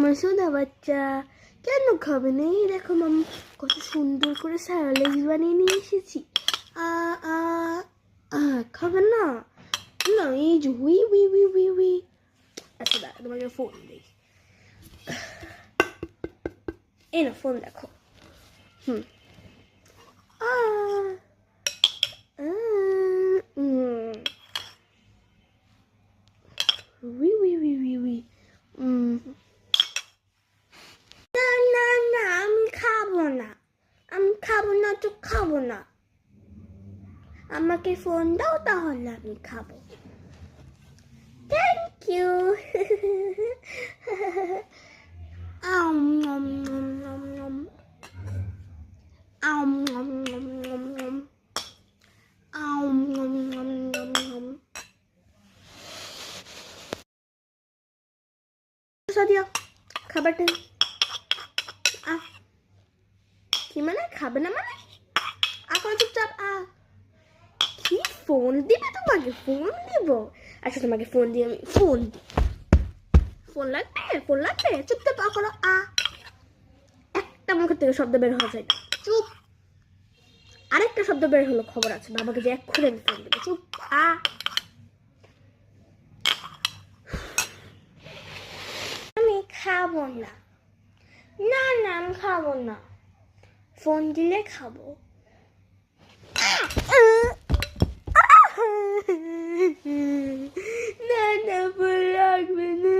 আমার সোনা বাচ্চা কেন খাবে না? এই দেখো মাম্মা কত সুন্দর করে স্যালাড বানিয়ে নিয়ে এসেছি। আ আ খাবে না? না এই যে হুই হুই হুই হুই হুই। আচ্ছা দাঁড়া তোমাকে ফোন দিই। এই না ফোন দেখো। আ হুই হুই হুই হুই হুই। না না না আমি খাবো না, আমি খাবো না তো খাবো না। আমাকে ফোন দাও তাহলে আমি খাবো। Thank you. আম নম নম নম নম আম নম নম নম নম আম নম নম নম নম। সাদিয়া খাবারটা আ কি মানে খাবে না মানে এখন চুপচাপ কি ফোন দিবে তোমাকে? ফোন দিব? আচ্ছা তোমাকে ফোন দিয়ে আমি ফোন লাগবে? ফোন লাগবে? চুপচাপ করো একটা মুখের থেকে শব্দ বের হওয়া যায় না। চুপ। আরেকটা শব্দ বের হলো খবর আছে, বাবাকে যে এক্ষুনি আমি ফোন দেবো। চুপ। আমি খাবো না। না না আমি খাবো না, ফোন দিলে খাবো। না না ফোন লাগবে না।